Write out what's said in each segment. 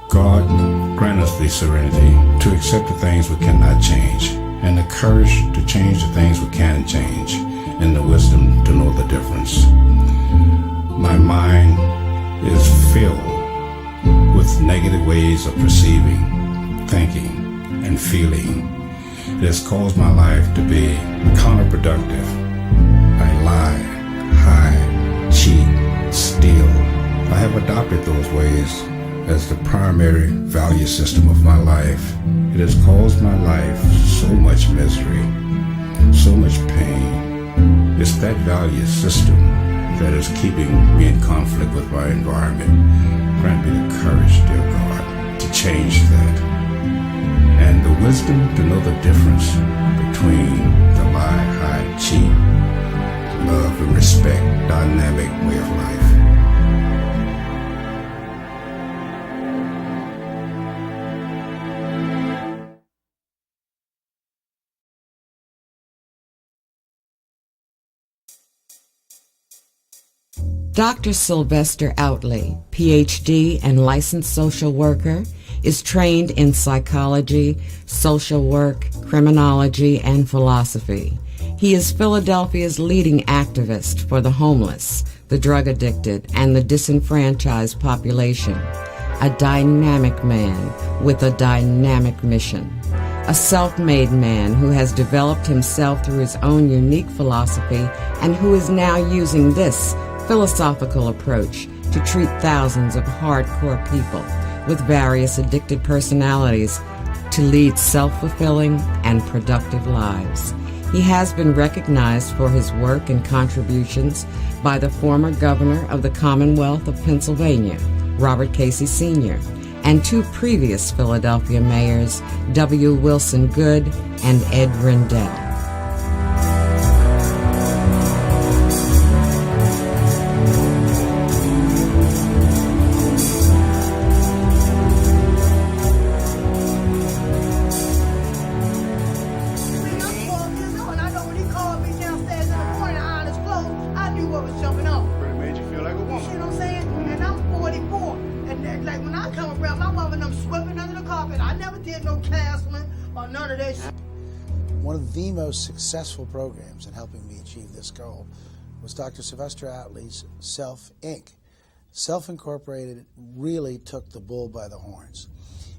God grant us the serenity to accept the things we cannot change, and the courage to change the things we can change, and the wisdom to know the difference. My mind is filled with negative ways of perceiving, thinking, and feeling. It has caused my life to be counterproductive. I lie, hide, cheat, steal. I have adopted those ways as the primary value system of my life. It has caused my life so much misery, so much pain. It's that value system that is keeping me in conflict with my environment. Grant me the courage, dear God, to change that, and the wisdom to know the difference between the lie, hide, cheat, love, and respect dynamic way of life. Dr. Sylvester Outley, Ph.D. and licensed social worker, is trained in psychology, social work, criminology, and philosophy. He is Philadelphia's leading activist for the homeless, the drug addicted, and the disenfranchised population. A dynamic man with a dynamic mission. A self-made man who has developed himself through his own unique philosophy and who is now using this philosophical approach to treat thousands of hardcore people with various addicted personalities to lead self-fulfilling and productive lives. He has been recognized for his work and contributions by the former governor of the Commonwealth of Pennsylvania, Robert Casey Sr., and two previous Philadelphia mayors, W. Wilson Goode and Ed Rendell. One of the most successful programs in helping me achieve this goal was Dr. Sylvester Outley's Self, Inc. Self Incorporated really took the bull by the horns.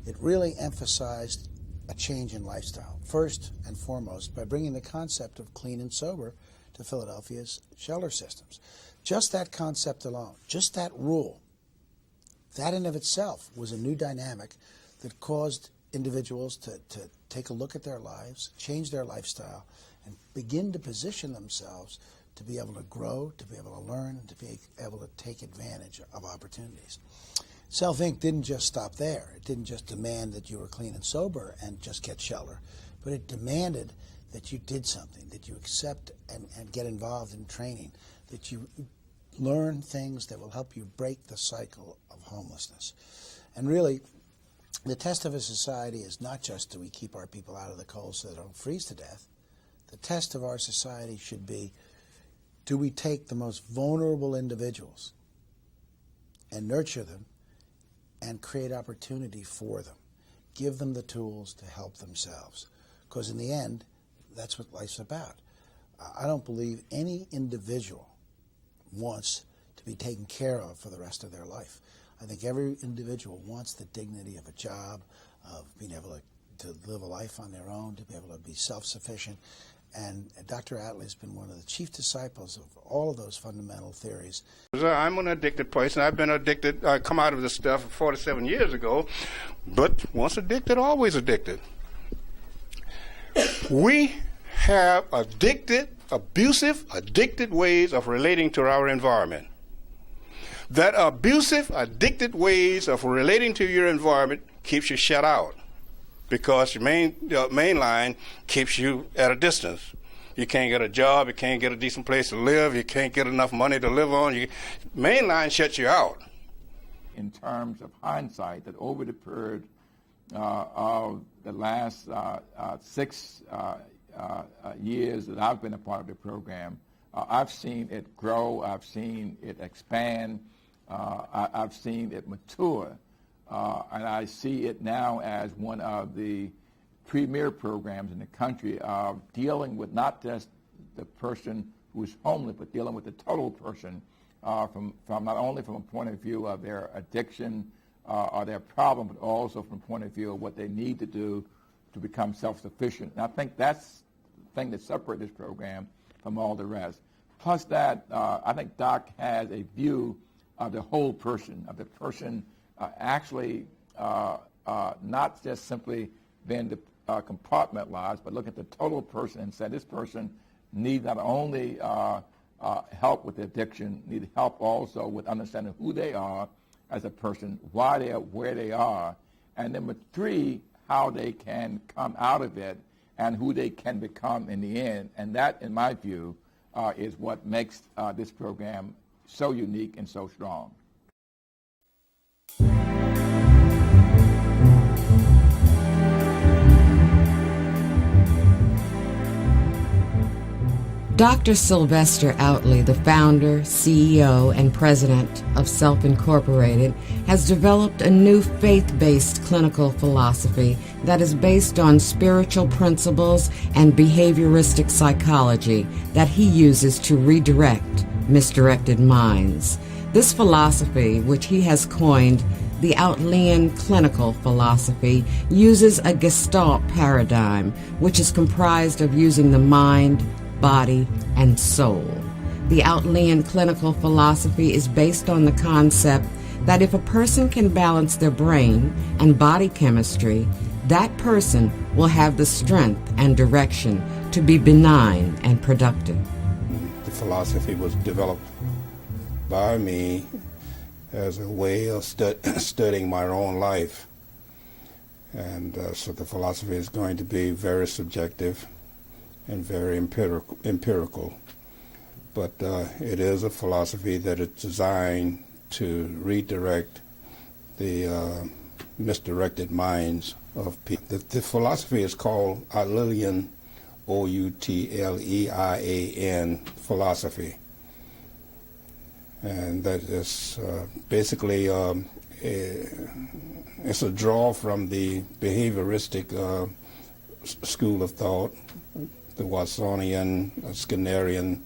It really emphasized a change in lifestyle, first and foremost by bringing the concept of clean and sober to Philadelphia's shelter systems. Just that concept alone, just that rule, that in of itself was a new dynamic that caused individuals to take a look at their lives, change their lifestyle, and begin to position themselves to be able to grow, to be able to learn, and to be able to take advantage of opportunities. Self Inc. didn't just stop there. It didn't just demand that you were clean and sober and just get shelter, but it demanded that you did something, that you accept and get involved in training, that you learn things that will help you break the cycle of homelessness. And really, the test of a society is not just do we keep our people out of the cold so they don't freeze to death. The test of our society should be, do we take the most vulnerable individuals and nurture them and create opportunity for them, give them the tools to help themselves? Because in the end, that's what life's about. I don't believe any individual wants to be taken care of for the rest of their life. I think every individual wants the dignity of a job, of being able to live a life on their own, to be able to be self-sufficient. And Dr. Outley has been one of the chief disciples of all of those fundamental theories. I'm an addicted person. I've been addicted. I come out of this stuff 47 years ago. But once addicted, always addicted. We have abusive, addicted ways of relating to our environment. That abusive, addicted ways of relating to your environment keeps you shut out because your main line keeps you at a distance. You can't get a job, you can't get a decent place to live, you can't get enough money to live on. Main line shuts you out. In terms of hindsight, that over the period of the last 6 years that I've been a part of the program, I've seen it grow, I've seen it expand, I've seen it mature and I see it now as one of the premier programs in the country of dealing with not just the person who's homeless, but dealing with the total person from not only from a point of view of their addiction or their problem, but also from a point of view of what they need to do to become self-sufficient. And I think that's the thing that separates this program from all the rest. Plus that, I think Doc has a view of the whole person, of the person actually not just simply being compartmentalized, but look at the total person and say this person needs not only help with addiction, needs help also with understanding who they are as a person, why they are where they are, and number three, how they can come out of it and who they can become in the end. And that, in my view, is what makes this program so unique and so strong. Dr. Sylvester Outley, the founder, CEO, and president of Self Incorporated, has developed a new faith-based clinical philosophy that is based on spiritual principles and behavioristic psychology that he uses to redirect misdirected minds. This philosophy, which he has coined the Outleyan clinical philosophy, uses a Gestalt paradigm, which is comprised of using the mind, body, and soul. The Outleyan clinical philosophy is based on the concept that if a person can balance their brain and body chemistry, that person will have the strength and direction to be benign and productive. The philosophy was developed by me as a way of studying my own life. And so the philosophy is going to be very subjective and very empirical. But it is a philosophy that is designed to redirect the misdirected minds of people. The philosophy is called Outleyan, Outleian philosophy. And that is basically it's a draw from the behavioristic school of thought, the Watsonian, Skinnerian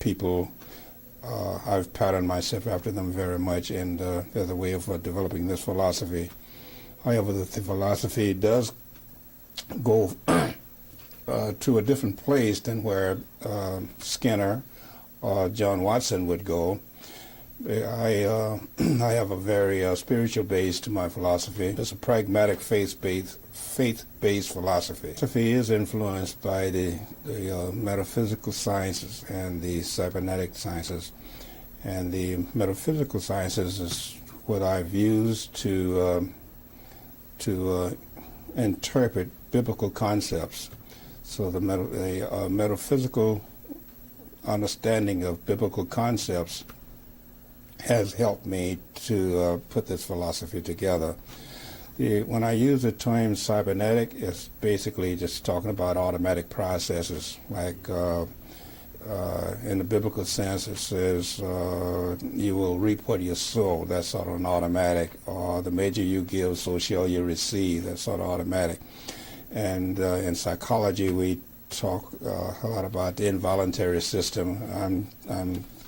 people. I've patterned myself after them very much, and there's a way of developing this philosophy. However, the philosophy does go to a different place than where Skinner or John Watson would go. I have a very spiritual base to my philosophy. It's a pragmatic faith-based philosophy. Philosophy is influenced by the metaphysical sciences and the cybernetic sciences. And the metaphysical sciences is what I've used to interpret biblical concepts. So the metaphysical understanding of biblical concepts has helped me to put this philosophy together. When I use the term cybernetic, it's basically just talking about automatic processes. Like in the biblical sense, it says you will reap what you sow. That's sort of an automatic. Or the measure you give, so shall you receive. That's sort of automatic. And in psychology, we talk a lot about the involuntary system.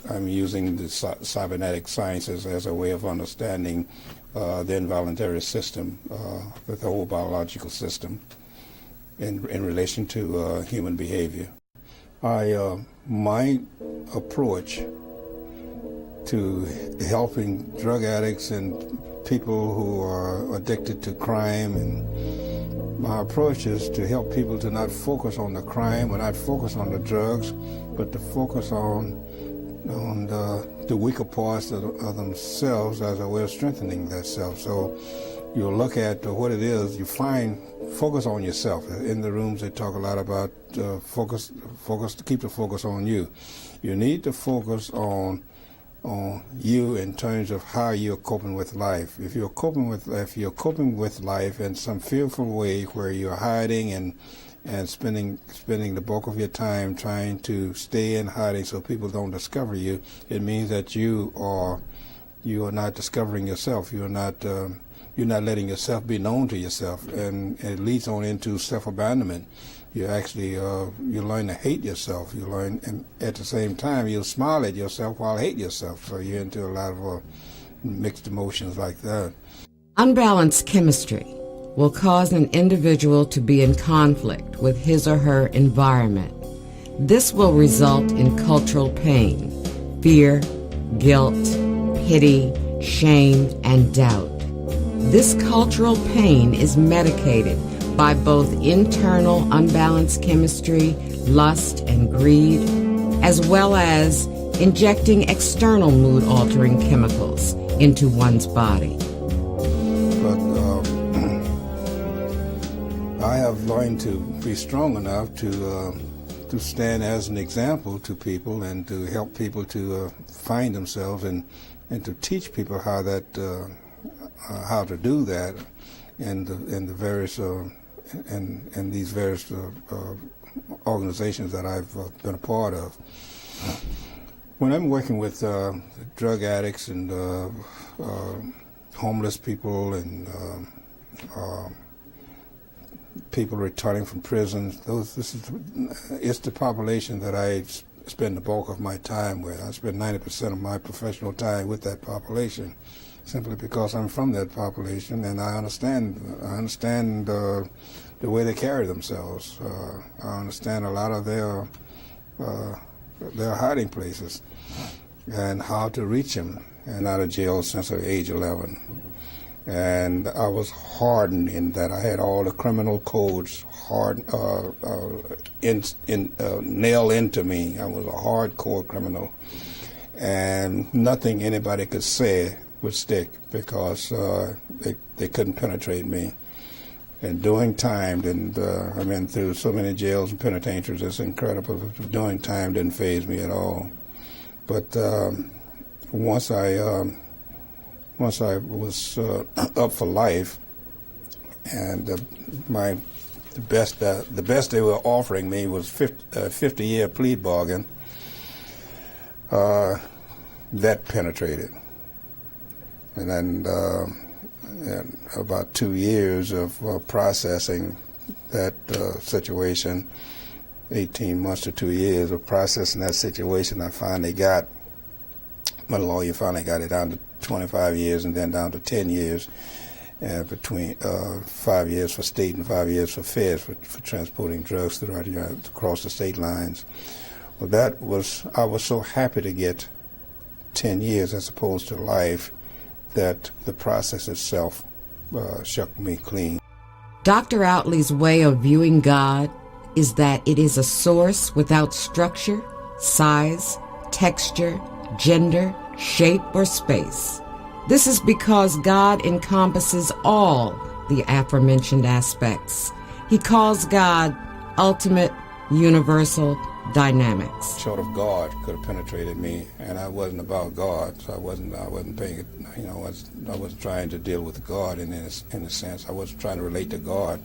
I'm using the cybernetic sciences as a way of understanding the involuntary system, the whole biological system, in relation to human behavior. My approach to helping drug addicts and people who are addicted to crime, and my approach is to help people to not focus on the crime or not focus on the drugs, but to focus on the weaker parts of themselves as a way of strengthening that self. So you'll look at what it is, you focus on yourself. In the rooms they talk a lot about focus, keep the focus on you. You need to focus on you in terms of how you're coping with life. If you're coping with life in some fearful way where you're hiding and spending the bulk of your time trying to stay in hiding so people don't discover you, it means that you are you are not discovering yourself. You're not letting yourself be known to yourself, and it leads on into self-abandonment. You actually you learn to hate yourself. You learn, and at the same time, you'll smile at yourself while hate yourself. So you're into a lot of mixed emotions like that. Unbalanced chemistry will cause an individual to be in conflict with his or her environment. This will result in cultural pain, fear, guilt, pity, shame, and doubt. This cultural pain is medicated by both internal unbalanced chemistry, lust, and greed, as well as injecting external mood-altering chemicals into one's body. But I have learned to be strong enough to stand as an example to people and to help people to find themselves and to teach people how to do that, and the various and these various organizations that I've been a part of. When I'm working with drug addicts and homeless people and people returning from prison, it's the population that I spend the bulk of my time with. I spend 90% of my professional time with that population, simply because I'm from that population and I understand the way they carry themselves. I understand a lot of their hiding places and how to reach them. And out of jail since age 11. And I was hardened in that. I had all the criminal codes nailed into me. I was a hardcore criminal, and nothing anybody could say would stick because they couldn't penetrate me. And doing time didn't. I've been through so many jails and penitentiaries. It's incredible. Doing time didn't faze me at all. But once I was up for life, and the best they were offering me was 50-year plea bargain. That penetrated, and then about 2 years of processing that situation, 18 months to 2 years of processing that situation, my lawyer finally got it down to 25 years and then down to 10 years, between 5 years for state and 5 years for feds for transporting drugs across the state lines. Well, I was so happy to get 10 years as opposed to life that the process itself shook me clean. Dr. Outley's way of viewing God is that it is a source without structure, size, texture, gender, shape, or space. This is because God encompasses all the aforementioned aspects. He calls God ultimate, universal dynamics. Short of God could have penetrated me, and I wasn't about God, so I wasn't paying it. I wasn't trying to deal with God in a sense. I wasn't trying to relate to God,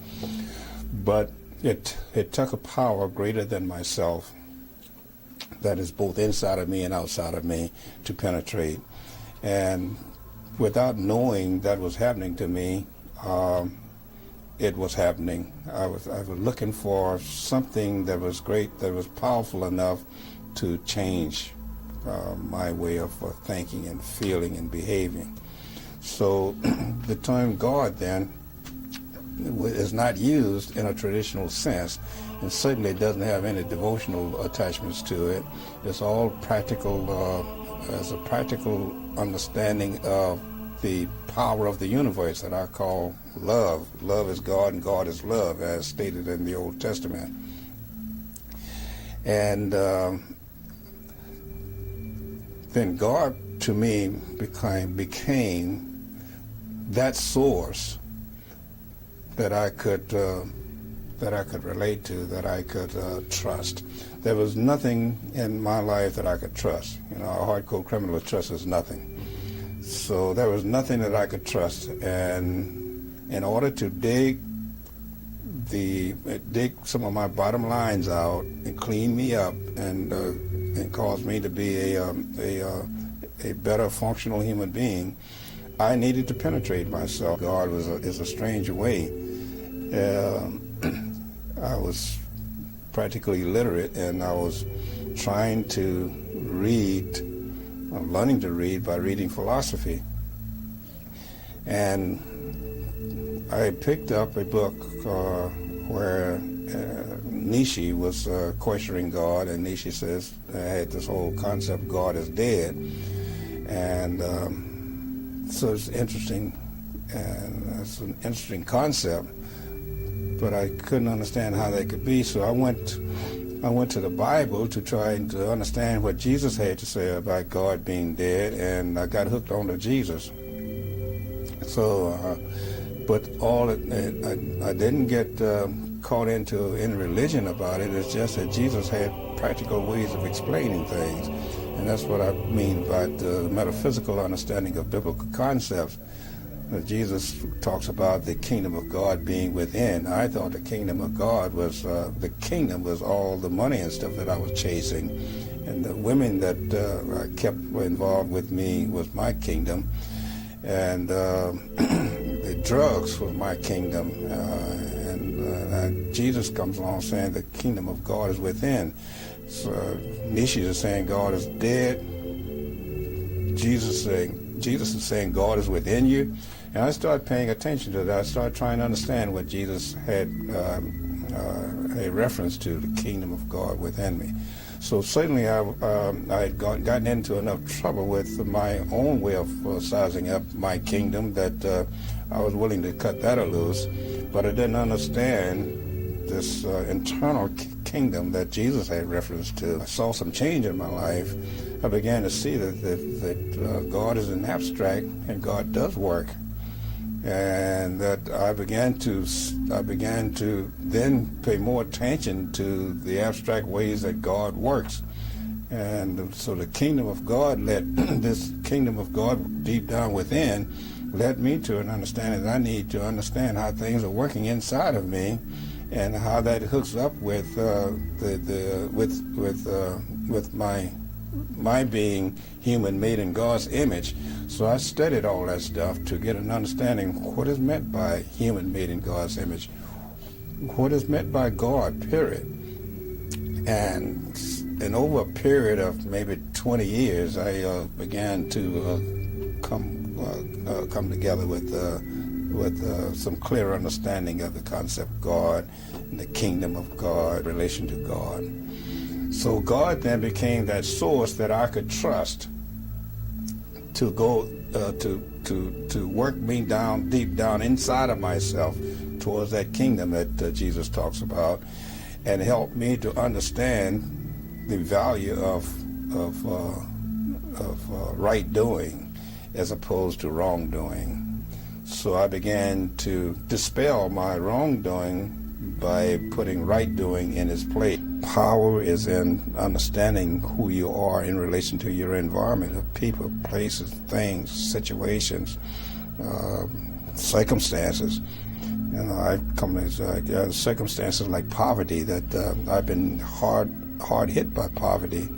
but it took a power greater than myself that is both inside of me and outside of me to penetrate. And without knowing that was happening to me, it was happening. I was looking for something that was great, that was powerful enough to change my way of thinking and feeling and behaving. So the term God then is not used in a traditional sense, and certainly doesn't have any devotional attachments to it. It's all practical, as a practical understanding of the power of the universe that I call love. Love is God and God is love, as stated in the Old Testament. And then God to me became that source that I could relate to, that I could trust. There was nothing in my life that I could trust. A hardcore criminal trusts nothing. So there was nothing that I could trust, and in order to dig some of my bottom lines out and clean me up and cause me to be a better functional human being, I needed to penetrate myself. God is a strange way. I was practically illiterate, and I was trying to read, learning to read by reading philosophy. And I picked up a book where Nietzsche was questioning God, and Nietzsche says, had this whole concept, God is dead. And so it's interesting, and it's an interesting concept, but I couldn't understand how that could be. So I went to the Bible to try to understand what Jesus had to say about God being dead, and I got hooked onto Jesus. So, but I didn't get caught into any religion about it. It's just that Jesus had practical ways of explaining things, and that's what I mean by the metaphysical understanding of biblical concepts. Jesus talks about the kingdom of God being within. I thought the kingdom of God was all the money and stuff that I was chasing, and the women that I kept involved with me was my kingdom, and the drugs was my kingdom. And Jesus comes along saying the kingdom of God is within. So Nietzsche is saying God is dead. Jesus is saying God is within you. And I started paying attention to that. I started trying to understand what Jesus had a reference to, the kingdom of God within me. So certainly I had gotten into enough trouble with my own way of sizing up my kingdom that I was willing to cut that loose. But I didn't understand this internal kingdom that Jesus had reference to. I saw some change in my life. I began to see that God is an abstract and God does work, and that I began to then pay more attention to the abstract ways that God works. And so the kingdom of God this kingdom of God deep down within led me to an understanding that I need to understand how things are working inside of me, and how that hooks up with my being human, made in God's image. So I studied all that stuff to get an understanding what is meant by human, made in God's image, what is meant by God, period. And over a period of maybe 20 years, I began to come together with some clear understanding of the concept of God and the kingdom of God, relation to God. So God then became that source that I could trust to go to work me down deep down inside of myself towards that kingdom that Jesus talks about, and help me to understand the value of right doing as opposed to wrongdoing. So I began to dispel my wrongdoing by putting right doing in its place. Power is in understanding who you are in relation to your environment of people, places, things, situations, circumstances. I've come to circumstances like poverty that I've been hard hit by poverty.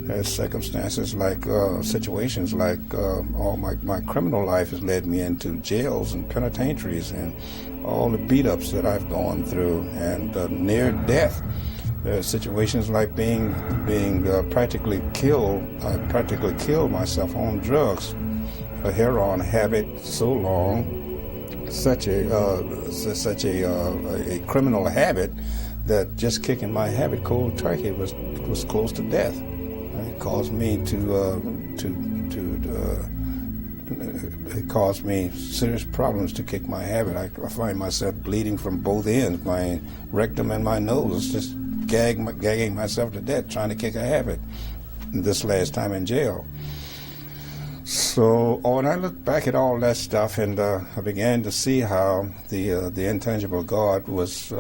There's circumstances like situations like all my criminal life has led me into jails and penitentiaries, and all the beat-ups that I've gone through, and near death. There are situations like being practically killed. I practically killed myself on drugs, a heroin habit so long, such a criminal habit that just kicking my habit cold turkey was close to death. It caused me it caused me serious problems to kick my habit. I find myself bleeding from both ends, my rectum and my nose, just gagging myself to death trying to kick a habit. This last time in jail. So when I look back at all that stuff, and I began to see how the intangible God was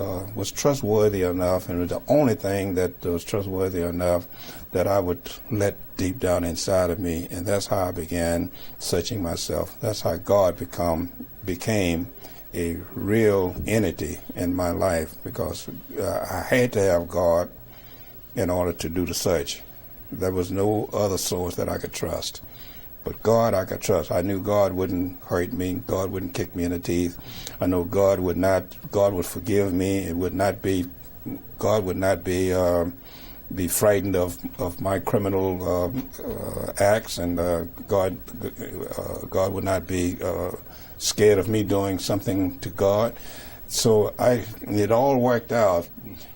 trustworthy enough, and was the only thing that was trustworthy enough that I would let deep down inside of me, and that's how I began searching myself. That's how God became a real entity in my life, because I had to have God in order to do the search. There was no other source that I could trust. But God I could trust. I knew God wouldn't hurt me. God wouldn't kick me in the teeth. I know God would forgive me. God would not be frightened of my criminal acts, and God would not be scared of me doing something to God. So it all worked out,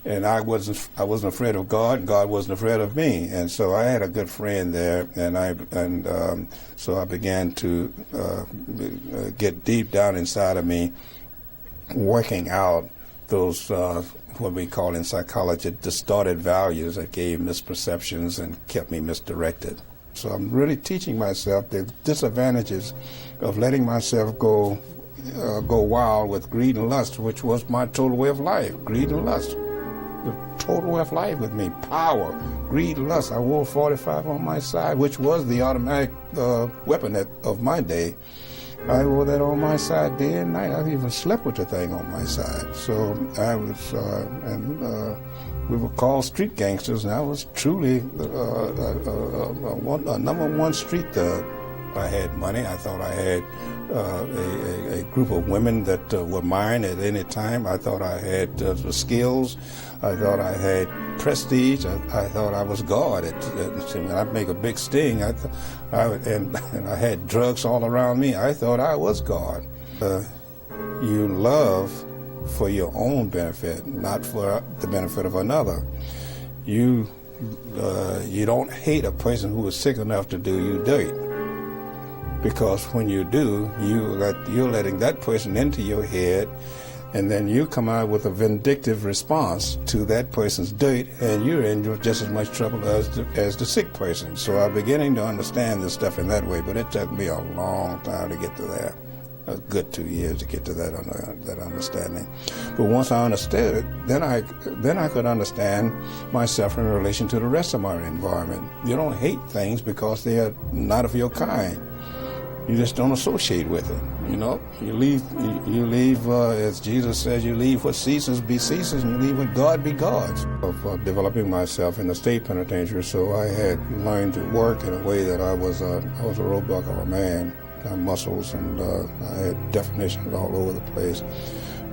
and I wasn't afraid of God, and God wasn't afraid of me, and so I had a good friend there, so I began to get deep down inside of me, working out those what we call in psychology distorted values that gave misperceptions and kept me misdirected. So I'm really teaching myself the disadvantages of letting myself go wild with greed and lust, which was my total way of life. Greed and lust, the total way of life with me. Power, greed, lust. I wore 45 on my side, which was the automatic weapon of my day. I wore that on my side day and night. I even slept with the thing on my side. So I was, we were called street gangsters, and I was truly a number one street thug. I had money. I thought I had a group of women that were mine at any time. I thought I had the skills. I thought I had prestige. I thought I was God. I'd make a big sting. And I had drugs all around me. I thought I was God. You love for your own benefit, not for the benefit of another. You don't hate a person who is sick enough to do you dirt. Because when you do, you're letting that person into your head, and then you come out with a vindictive response to that person's dirt, and you're in just as much trouble as the sick person. So I'm beginning to understand this stuff in that way, but it took me a long time to get to that. A good 2 years to get to that understanding. But once I understood it, then I could understand myself in relation to the rest of my environment. You don't hate things because they are not of your kind. You just don't associate with it. You know, you leave, as Jesus says, you leave what ceases be ceases, and you leave what God be God's. Of developing myself in the state penitentiary, so I had learned to work in a way that I was a roebuck of a man. I had muscles, and I had definitions all over the place.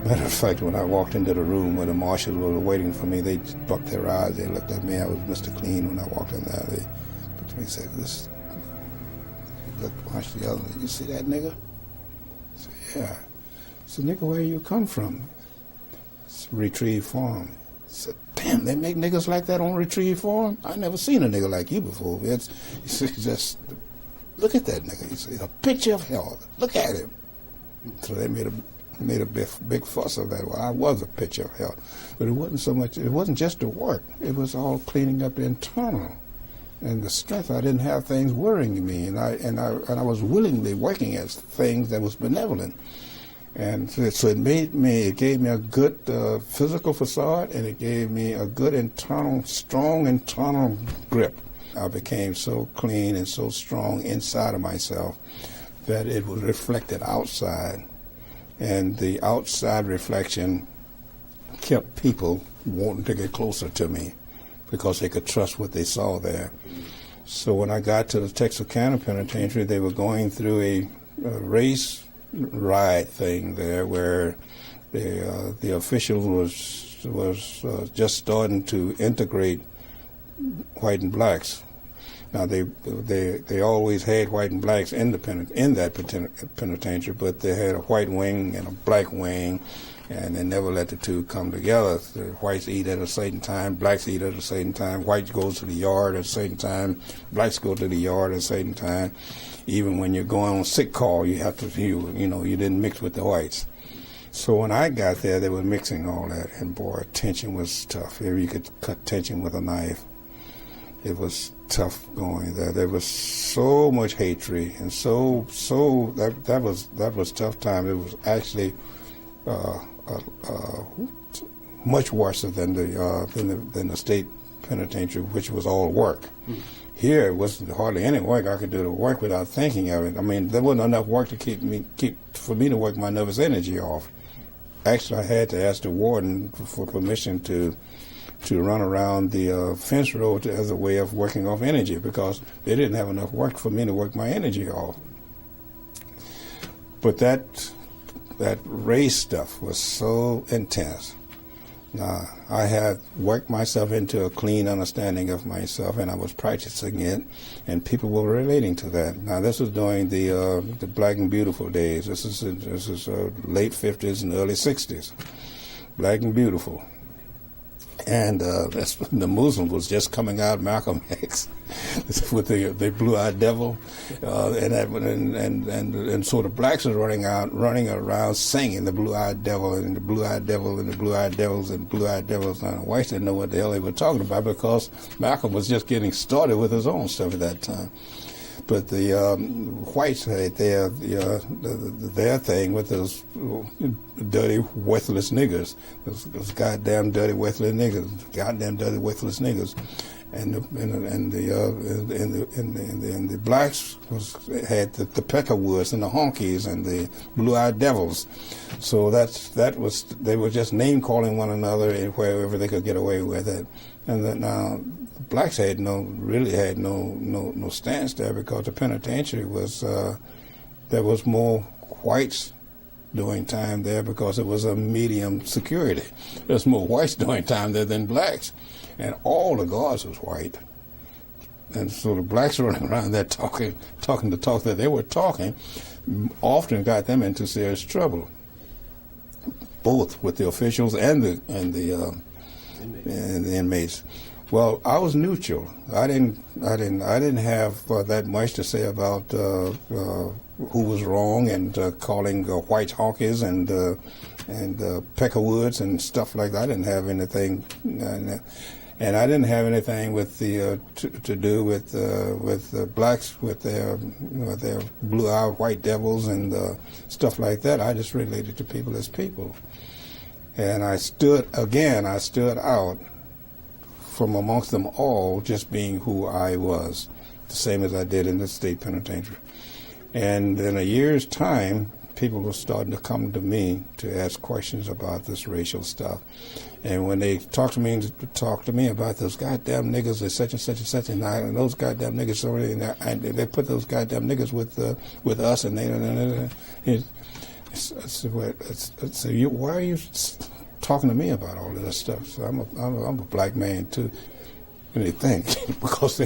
Matter of fact, when I walked into the room where the marshals were waiting for me, they bucked their eyes. They looked at me. I was Mr. Clean when I walked in there. They looked at me and said, "This." Looked, watched the other. "You see that nigga?" I said, "Yeah." I said, "Nigga, where you come from?" It's Retrieve Farm. I said, "Damn, they make niggas like that on Retrieve Farm? I never seen a nigga like you before." It's just, look at that nigga. It's a picture of hell. Look at him. So they made a big fuss of that. Well, I was a picture of hell. But it wasn't so much, it wasn't just the work. It was all cleaning up the internal. And the strength, I didn't have things worrying me, and I was willingly working at things that was benevolent, and so it gave me a good physical facade, and it gave me a good strong internal grip. I became so clean and so strong inside of myself that it was reflected outside, and the outside reflection kept people wanting to get closer to me, because they could trust what they saw there. So when I got to the Texarkana Penitentiary, they were going through a race riot thing there, where the official was just starting to integrate white and blacks. Now they always had white and blacks in that penitentiary, but they had a white wing and a black wing, and they never let the two come together. The whites eat at a certain time, blacks eat at a certain time, whites go to the yard at a certain time, blacks go to the yard at a certain time. Even when you're going on sick call, you have to, you didn't mix with the whites. So when I got there, they were mixing all that, and boy, tension was tough. You could cut tension with a knife. It was tough going there. There was so much hatred, and so that was tough time. It was actually much worse than the state penitentiary, which was all work. Here it wasn't hardly any work. I could do the work without thinking of it. I mean, there wasn't enough work to for me to work my nervous energy off. Actually, I had to ask the warden for permission to to run around the fence road as a way of working off energy, because they didn't have enough work for me to work my energy off. But that race stuff was so intense. I had worked myself into a clean understanding of myself, and I was practicing it, and people were relating to that. Now, this was during the Black and Beautiful days. This is late 50s and early 60s. Black and Beautiful. And the Muslim was just coming out, Malcolm X, with the Blue-Eyed Devil, and so the blacks are running around singing the Blue-Eyed Devil and the Blue-Eyed Devil and the Blue-Eyed Devils and Blue-Eyed Devils. Now the whites didn't know what the hell they were talking about, because Malcolm was just getting started with his own stuff at that time. But the whites had their thing with those dirty, worthless niggers, those goddamn dirty, worthless niggers, and the blacks had the Peckerwoods and the Honkies and the Blue-Eyed Devils. So they were just name calling one another wherever they could get away with it. And then now blacks had no stance there, because the penitentiary was there was more whites doing time there, because it was a medium security. There's more whites doing time there than blacks, and all the guards was white. And so the blacks running around there talking the talk that they were talking often got them into serious trouble, both with the officials and the inmates. Well, I was neutral. I didn't have that much to say about who was wrong, and calling whites honkies and Peckerwoods and stuff like that. I didn't have anything, and I didn't have anything with the to do with blacks with their blue-eyed white devils and stuff like that. I just related to people as people, and I stood out from amongst them all, just being who I was, the same as I did in the state penitentiary. And in a year's time, people were starting to come to me to ask questions about this racial stuff. And when they talk to me about those goddamn niggas, they're such and such and such, and those goddamn niggas, and they put those goddamn niggas with us, and so why are you talking to me about all of this stuff? So I'm a black man too, and they think because they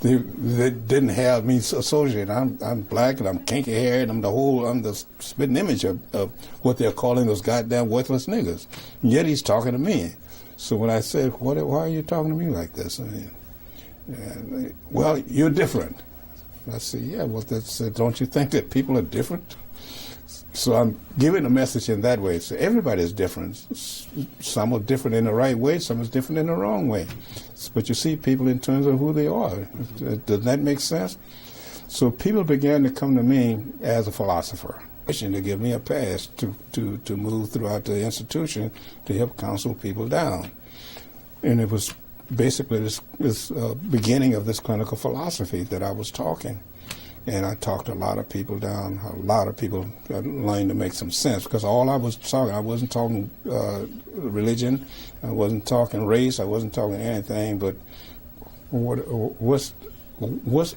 didn't have me associated. I'm black, and I'm kinky haired, and I'm the spitting image of what they're calling those goddamn worthless niggas. And yet he's talking to me. So when I said, why are you talking to me like this? Well, you're different. I said, yeah, well, don't you think that people are different? So I'm giving a message in that way. So everybody is different. Some are different in the right way, some is different in the wrong way. But you see people in terms of who they are. Does that make sense? So people began to come to me as a philosopher, to give me a pass to move throughout the institution to help counsel people down. And it was basically this beginning of this clinical philosophy that I was talking. And I talked a lot of people down. A lot of people learned to make some sense, because all I wasn't talking religion, I wasn't talking race, I wasn't talking anything. But what's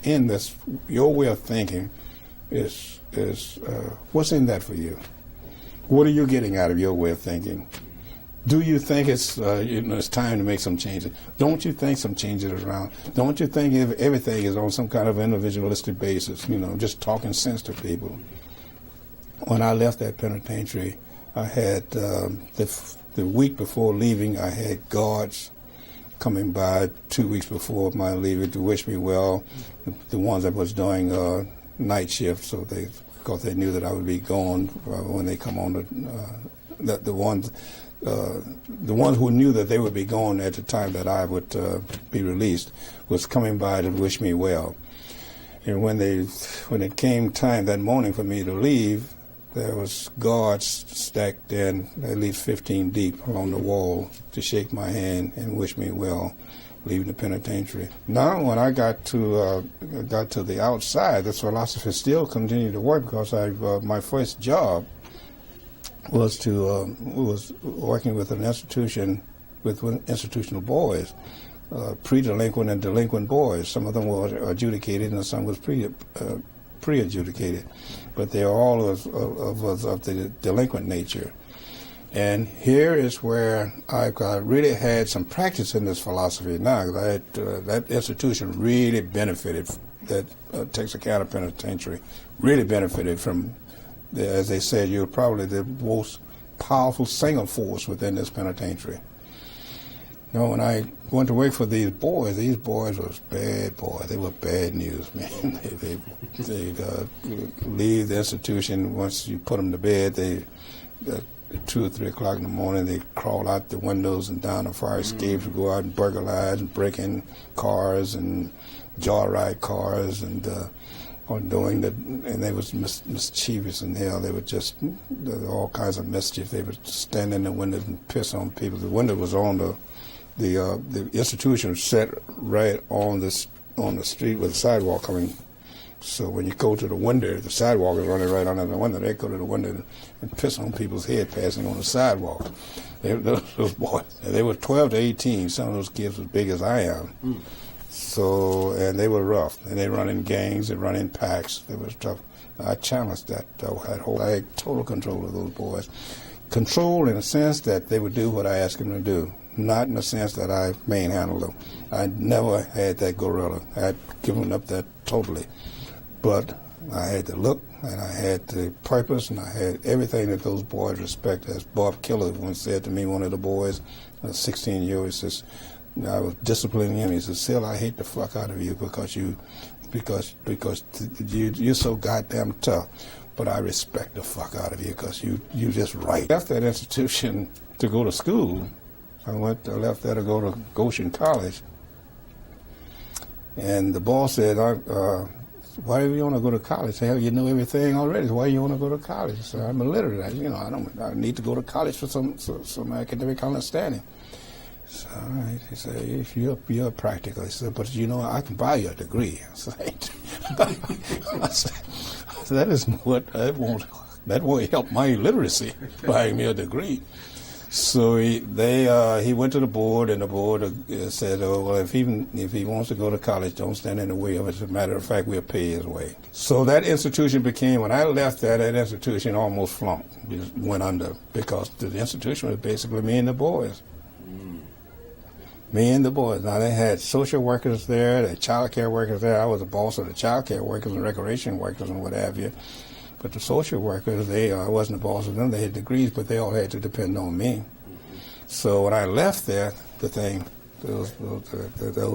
in this? Your way of thinking is what's in that for you? What are you getting out of your way of thinking? Do you think it's time to make some changes? Don't you think some changes around? Don't you think everything is on some kind of individualistic basis? Just talking sense to people. When I left that penitentiary, I had the week before leaving, I had guards coming by 2 weeks before my leaving to wish me well. The ones that was doing night shift, because they knew that I would be gone when they come on the ones who knew that they would be gone at the time that I would be released was coming by to wish me well. And when it came time that morning for me to leave, there was guards stacked in at least 15 deep along the wall to shake my hand and wish me well, leaving the penitentiary. Now, when I got to the outside, this philosophy still continued to work, because my first job was working with an institution with institutional boys, pre-delinquent and delinquent boys. Some of them were adjudicated and some was pre-adjudicated, but they are all of the delinquent nature. And here is where I really had some practice in this philosophy now, because that institution really benefited, that Texarkana Penitentiary really benefited from, as they said, you're probably the most powerful single force within this penitentiary. You know, when I went to work for these boys was bad boys. They were bad news, man. They'd leave the institution. Once you put them to bed, they 2 or 3 o'clock in the morning, they crawl out the windows and down the fire escapes, go out and burglarize and break in cars and joyride cars and and they was mischievous in hell. They were just all kinds of mischief. They would stand in the windows and piss on people. The window was on the institution was set right on the street with the sidewalk coming. So when you go to the window, the sidewalk is running right under the window. They go to the window and piss on people's head passing on the sidewalk. Those boys, they were 12 to 18. Some of those kids as big as I am. So, and they were rough. And they run in gangs, they run in packs. They was tough. I challenged that. I had total control of those boys. Control in the sense that they would do what I asked them to do, not in the sense that I manhandled them. I never had that gorilla. I had given up that totally. But I had the look, and I had the purpose, and I had everything that those boys respect. As Bob Killer once said to me, one of the boys, a 16-year-old, he says, I was disciplining him. He says, Sil, I hate the fuck out of you because you're so goddamn tough. But I respect the fuck out of you because you just right. I left that institution to go to school. I left there to go to Goshen College. And the boss said, why do you want to go to college? Hell, you know everything already. Why do you want to go to college? So I'm illiterate. I need to go to college for some academic understanding. So, all right, he said, if you're practical, he said, but I can buy you a degree. I said, that isn't what, that won't help my illiteracy, buying me a degree. So he went to the board, and the board said, oh, well, if he wants to go to college, don't stand in the way of it. As a matter of fact, we'll pay his way. So that institution became, when I left that institution almost flunked, just went under, because the institution was basically me and the boys. Me and the boys. Now, they had social workers there, they had child care workers there. I was the boss of the child care workers and recreation workers and what have you. But the social workers, I wasn't the boss of them. They had degrees, but they all had to depend on me. So when I left there, those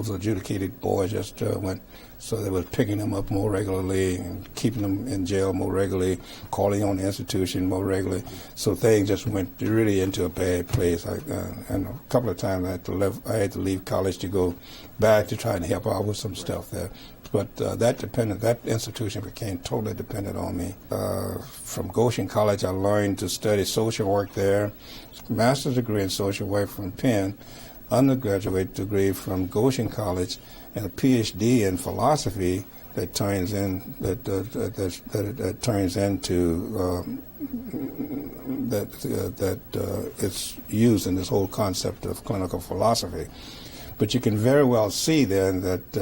adjudicated boys just went, so they was picking them up more regularly and keeping them in jail more regularly, calling on the institution more regularly. So things just went really into a bad place. And a couple of times I had to leave college to go back to try and help out with some stuff there. But that institution became totally dependent on me. From Goshen College, I learned to study social work there, master's degree in social work from Penn, undergraduate degree from Goshen College, and a PhD in philosophy that turns it's used in this whole concept of clinical philosophy. But you can very well see then that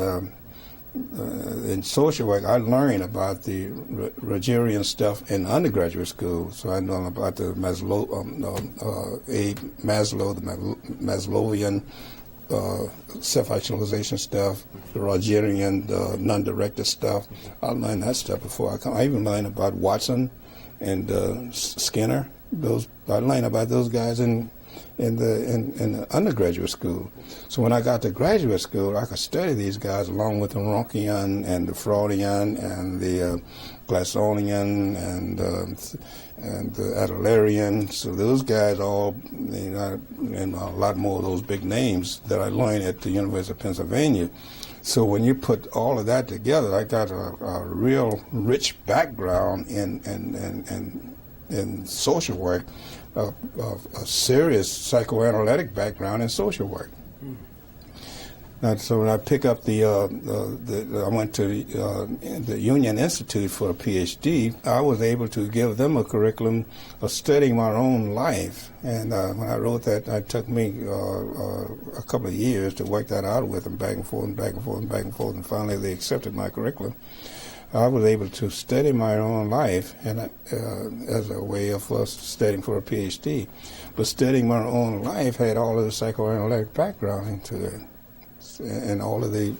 in social work, I learned about the Rogerian stuff in undergraduate school. So I know about the Maslowian self-actualization stuff, the Rogerian non-directed stuff. I learned that stuff before I come. I even learned about Watson and Skinner. I learned about those guys in the undergraduate school. So when I got to graduate school, I could study these guys along with the Ronchian and the Freudian and the Glasonian and the Adlerian. So those guys all, and a lot more of those big names that I learned at the University of Pennsylvania. So when you put all of that together, I got a real rich background in social work, a serious psychoanalytic background in social work. So when I pick up I went to the Union Institute for a PhD, I was able to give them a curriculum of studying my own life. And when I wrote that, it took me a couple of years to work that out with them, back and forth and back and forth and back and forth, and finally they accepted my curriculum. I was able to study my own life and as a way of studying for a PhD. But studying my own life had all of the psychoanalytic background into it, and all of the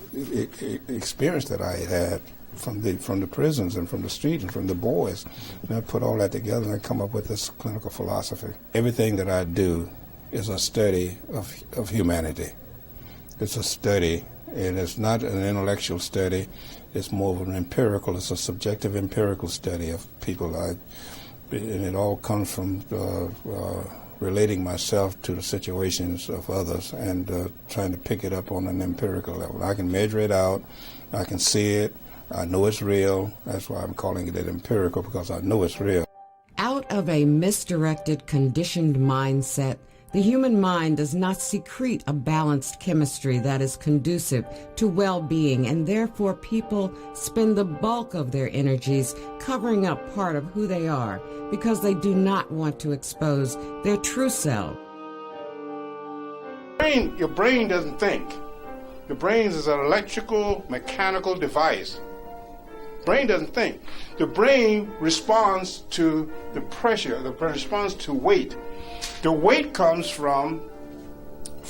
experience that I had from the prisons and from the street and from the boys. And I put all that together and I come up with this clinical philosophy. Everything that I do is a study of humanity. It's a study, and it's not an intellectual study. It's more of an empirical, it's a subjective empirical study of people. And it all comes from relating myself to the situations of others and trying to pick it up on an empirical level. I can measure it out, I can see it, I know it's real. That's why I'm calling it empirical, because I know it's real. Out of a misdirected, conditioned mindset, the human mind does not secrete a balanced chemistry that is conducive to well-being, and therefore people spend the bulk of their energies covering up part of who they are because they do not want to expose their true self. Your brain doesn't think. Your brain is an electrical, mechanical device. Brain doesn't think. The brain responds to the pressure, the responds to weight. The weight comes from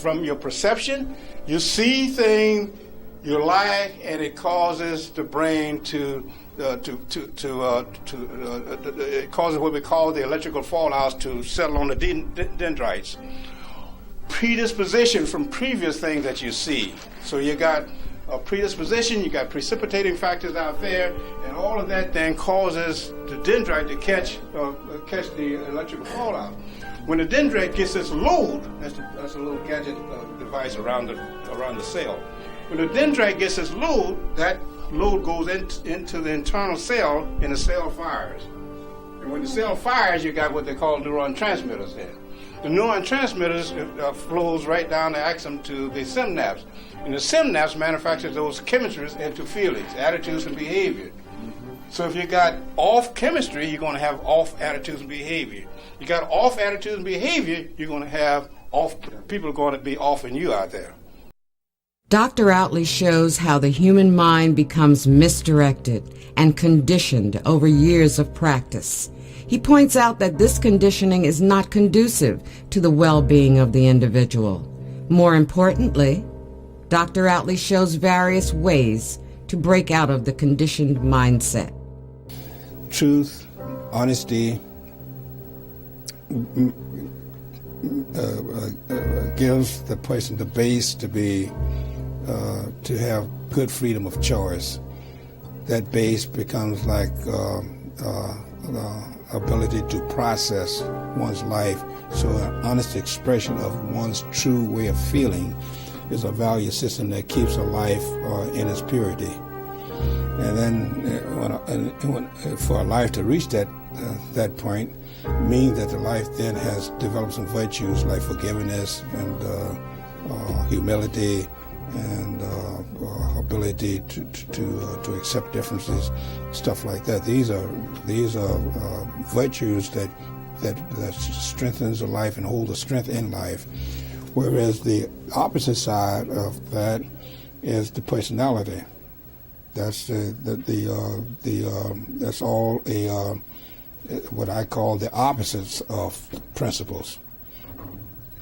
your perception. You see things, you like, and it causes the brain it causes what we call the electrical fallouts to settle on the dendrites. Predisposition from previous things that you see. So you got a predisposition, you got precipitating factors out there, and all of that then causes the dendrite to catch the electrical fallout. When the dendrite gets its load, that's a little gadget device around the cell. When the dendrite gets its load, that load goes into the internal cell, and the cell fires. And when the cell fires, you got what they call neuron transmitters there. The neuron transmitters flows right down the axon to the synapse. And the synapse manufactures those chemistries into feelings, attitudes, and behavior. So if you got off chemistry, you're going to have off attitudes and behavior. You got off attitudes and behavior, you're going to have off, people are going to be offing you out there. Dr. Outley shows how the human mind becomes misdirected and conditioned over years of practice. He points out that this conditioning is not conducive to the well-being of the individual. More importantly, Dr. Outley shows various ways to break out of the conditioned mindset. Truth, honesty, gives the person the base to have good freedom of choice. That base becomes like ability to process one's life. So an honest expression of one's true way of feeling is a value system that keeps a life in its purity. And then for a life to reach that point means that the life then has developed some virtues like forgiveness and humility and ability to accept differences, stuff like that. These are virtues that strengthens the life and hold the strength in life. Whereas the opposite side of that is the personality. That's that's all what I call the opposites of principles.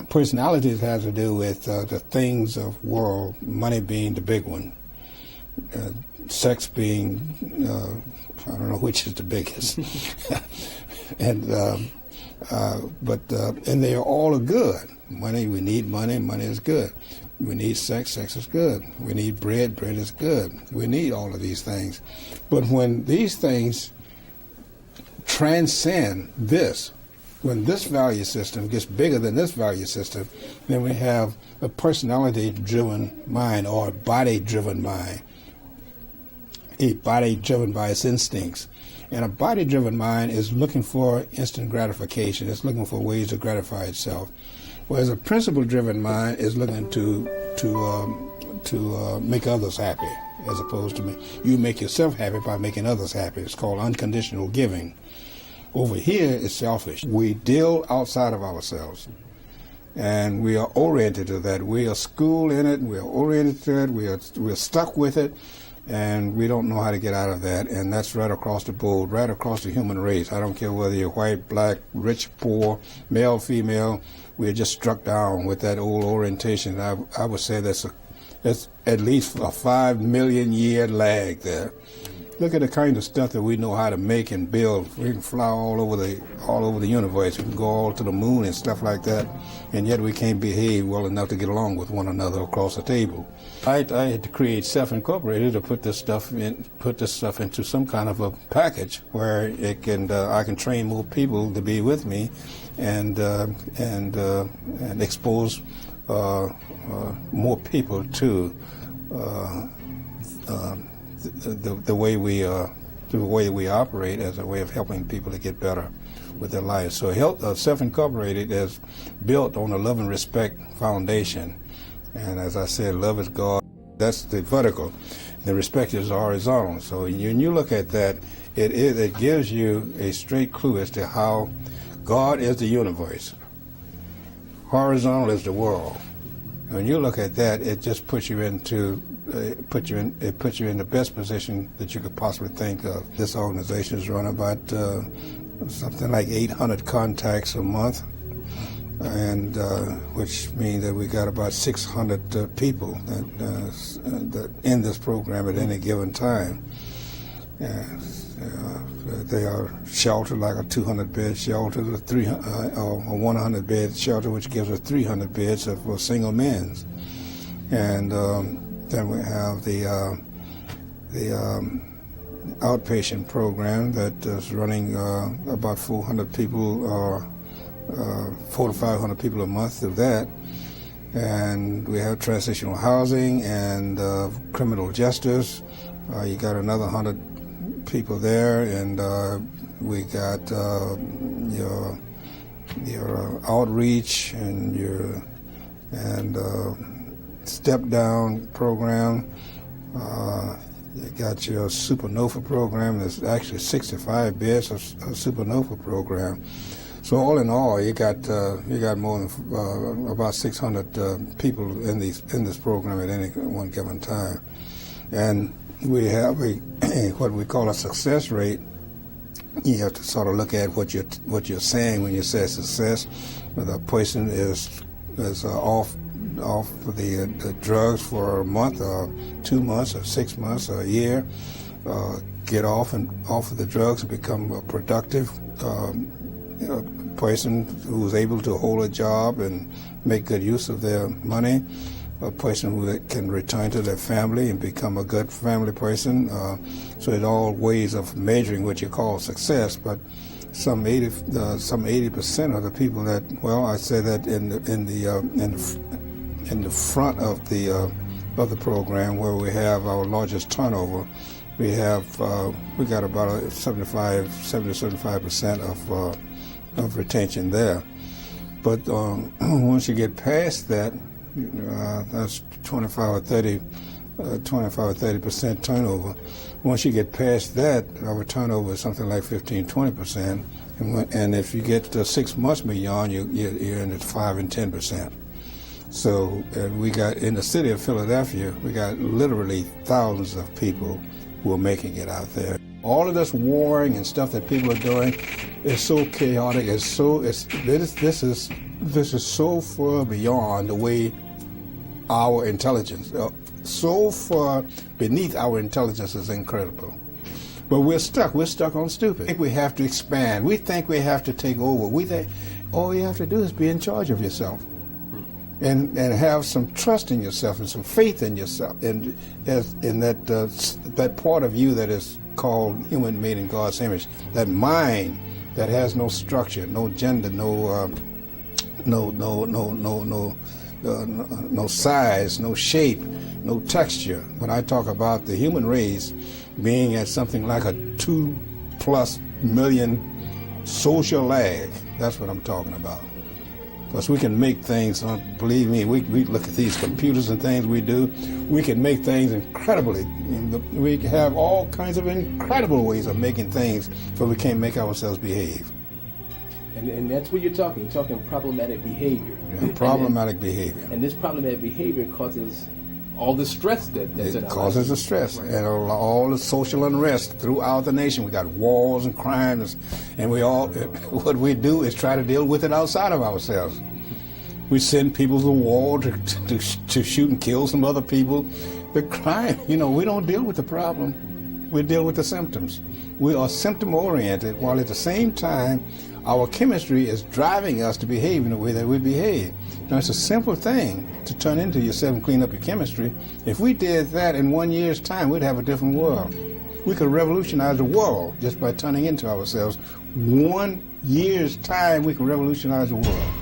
Personalities has to do with the things of world, money being the big one, sex being, I don't know which is the biggest, and they are all good. Money, we need money, money is good. We need sex, sex is good. We need bread, bread is good. We need all of these things. But when these things transcend this, when this value system gets bigger than this value system, then we have a personality-driven mind or a body-driven mind, a body driven by its instincts. And a body-driven mind is looking for instant gratification. It's looking for ways to gratify itself. Whereas a principle-driven mind is looking to make others happy, as opposed to you make yourself happy by making others happy. It's called unconditional giving. Over here, it's selfish. We deal outside of ourselves, and we are oriented to that. We are schooled in it. We are oriented to it. We're stuck with it, and we don't know how to get out of that. And that's right across the board, right across the human race. I don't care whether you're white, black, rich, poor, male, female. We're just struck down with that old orientation. I would say that's at least a 5 million year lag there. Look at the kind of stuff that we know how to make and build. We can fly all over the universe. We can go all to the moon and stuff like that, and yet we can't behave well enough to get along with one another across the table. I had to create Self-Incorporated to put this stuff into some kind of a package where it can I can train more people to be with me, and expose more people to the way we operate as a way of helping people to get better with their lives. So Self-Incorporated is built on a love and respect foundation. And as I said, love is God. That's the vertical. The respect is horizontal. So when you look at that, it gives you a straight clue as to how God is the universe. Horizontal is the world. When you look at that, it just puts you in the best position that you could possibly think of. This organization is running about something like 800 contacts a month, and which means that we got about 600 people that in this program at any given time. They are sheltered like a 200-bed shelter, or 100-bed shelter, which gives us 300 beds for single men. And then we have the outpatient program that is running about 400 people, or 400 to 500 people a month through that. And we have transitional housing and criminal justice. You got another 100 people there, and we got your outreach and your step down program. You got your Supernova program. There's actually 65 beds of Supernova program. So all in all, you got more than about 600 people in this program at any one given time, and we have what we call a success rate. You have to sort of look at what you're saying when you say success. The person is off the drugs for a month, or 2 months, or 6 months, or a year. Get off of the drugs and become a productive person who's able to hold a job and make good use of their money. A person who can return to their family and become a good family person. So it's all ways of measuring what you call success. But some 80% of the people that, well, I say that in the front of the program, where we have our largest turnover, we got about 75% of retention there. But once you get past that, that's 25 or 30% turnover. Once you get past that, our turnover is something like 15-20%. And if you get 6 months beyond, you're in at 5 and 10%. So we got, in the city of Philadelphia, we got literally thousands of people who are making it out there. All of this warring and stuff that people are doing is so chaotic. This is so far beyond the way our intelligence, so far beneath our intelligence, is incredible. But we're stuck on stupid. We think we have to expand. We think we have to take over. We think all you have to do is be in charge of yourself, and have some trust in yourself and some faith in yourself, and in that part of you that is called human made in God's image, that mind that has no structure, no gender, no size, no shape, no texture. When I talk about the human race being at something like a 2+ million social lag, that's what I'm talking about. Because we can make things, believe me, we look at these computers and things we do, we can make things incredibly. We have all kinds of incredible ways of making things, but we can't make ourselves behave. And that's what you're talking problematic behavior. Yeah, problematic behavior. And this problematic behavior causes all the stress that's in our lives. It causes the stress, right. And all the social unrest throughout the nation. We got wars and crimes, and what we do is try to deal with it outside of ourselves. We send people to war to shoot and kill some other people. The crime, we don't deal with the problem. We deal with the symptoms. We are symptom-oriented, while at the same time, our chemistry is driving us to behave in the way that we behave. Now, it's a simple thing to turn into yourself and clean up your chemistry. If we did that in 1 year's time, we'd have a different world. We could revolutionize the world just by turning into ourselves. 1 year's time, we could revolutionize the world.